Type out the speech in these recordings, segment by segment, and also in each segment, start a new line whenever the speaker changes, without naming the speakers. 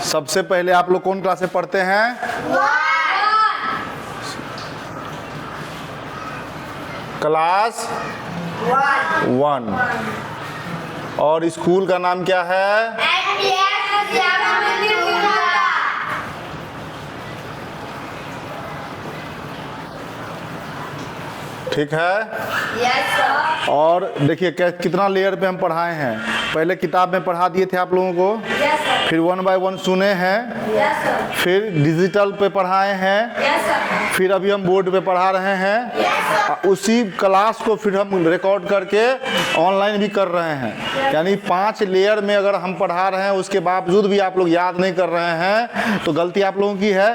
सबसे पहले आप लोग कौन क्लास में पढ़ते हैं? क्लास 1। और स्कूल का नाम क्या है? ठीक है।
Yes sir.
और देखिए कितना लेयर पे हम पढ़ाए हैं। पहले किताब में पढ़ा दिए थे आप लोगों को,
यस सर।
फिर 1 बाय 1 सुने हैं,
यस सर।
फिर डिजिटल पे पढ़ाए हैं,
यस सर।
फिर अभी हम बोर्ड पे पढ़ा रहे हैं।
Yes sir.
उसी क्लास को फिर हम रिकॉर्ड करके ऑनलाइन भी कर रहे हैं। यानी 5 लेयर में अगर हम पढ़ा रहे हैं उसके बावजूद भी आप लोग याद नहीं कर रहे हैं तो गलती आप लोगों की है।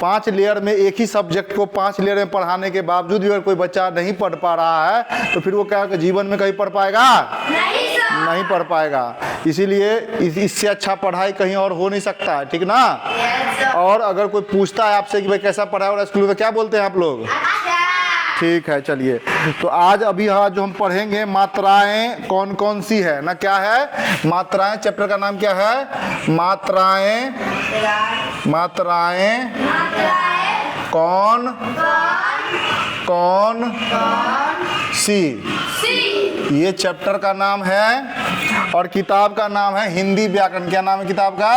5 लेयर में एक ही सब्जेक्ट को 5 लेयर में पढ़ाने के बावजूद भी अगर कोई बच्चा नहीं पढ़ पा रहा है तो फिर वो क्या जीवन में कहीं पढ़ पाएगा?
नहीं सर।
नहीं पढ़ पाएगा। इसीलिए इससे अच्छा पढ़ाई कहीं और हो नहीं सकता है, ठीक ना?
Yes sir.
और अगर कोई पूछता है आपसे कि भाई कैसा पढ़ा और स्कूल में क्या बोलते हैं आप लोग? ठीक है, चलिए। तो आज अभी जो हम पढ़ेंगे मात्राएं कौन कौन सी है ना, क्या है? मात्राएं। चैप्टर का नाम क्या है? मात्राएं। मात्राएं कौन कौन सी, ये चैप्टर का नाम है। और किताब का नाम है हिंदी व्याकरण। क्या नाम है किताब का?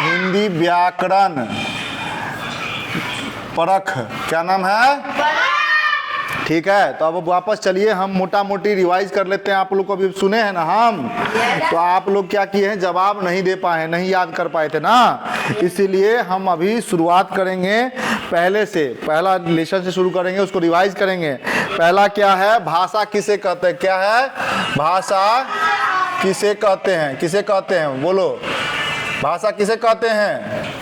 हिंदी व्याकरण परख। क्या नाम है? ठीक है। तो अब वापस चलिए हम मोटा मोटी रिवाइज कर लेते हैं। आप लोग को अभी सुने हैं ना हम, तो आप लोग क्या किए हैं? जवाब नहीं दे पाए, नहीं याद कर पाए थे ना, इसीलिए हम अभी शुरुआत करेंगे पहले से। पहला लेसन से शुरू करेंगे, उसको रिवाइज करेंगे। पहला क्या है? भाषा किसे कहते हैं? क्या है? भाषा किसे कहते हैं? किसे कहते हैं? बोलो, भाषा किसे कहते हैं?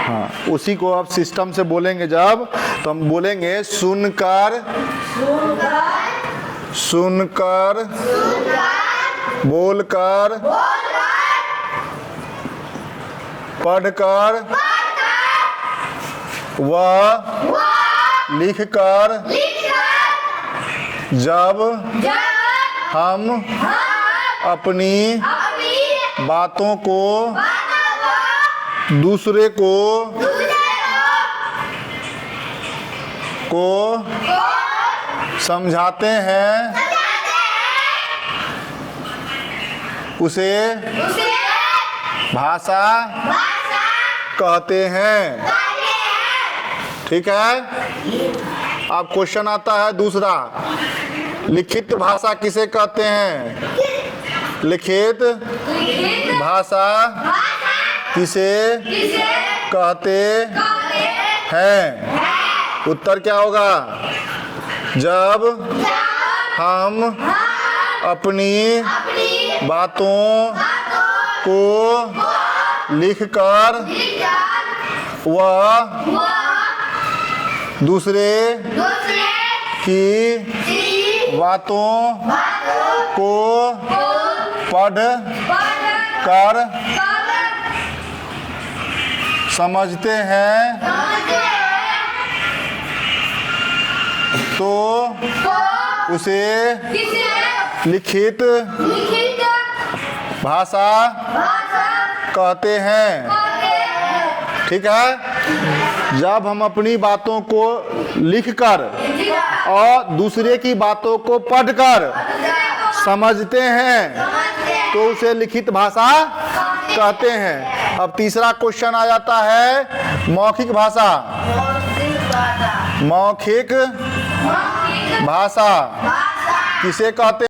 हाँ, उसी को अब सिस्टम से बोलेंगे जब, तो हम बोलेंगे सुनकर, सुनकर, बोलकर, पढ़कर, व लिखकर, जब हम अपनी बातों को दूसरे को समझाते हैं, उसे भाषा कहते हैं। ठीक है। अब क्वेश्चन आता है दूसरा, लिखित भाषा किसे कहते हैं? लिखित भाषा किसे कहते हैं? उत्तर क्या होगा? जब हम अपनी बातों को लिखकर व दूसरे की बातों को पढ़ कर समझते हैं तो उसे लिखित भाषा कहते हैं। ठीक है। जब हम अपनी बातों को लिखकर और दूसरे की बातों को पढ़कर समझते हैं तो उसे लिखित भाषा कहते हैं। अब तीसरा क्वेश्चन आ जाता है मौखिक भाषा। मौखिक भाषा किसे कहते हैं?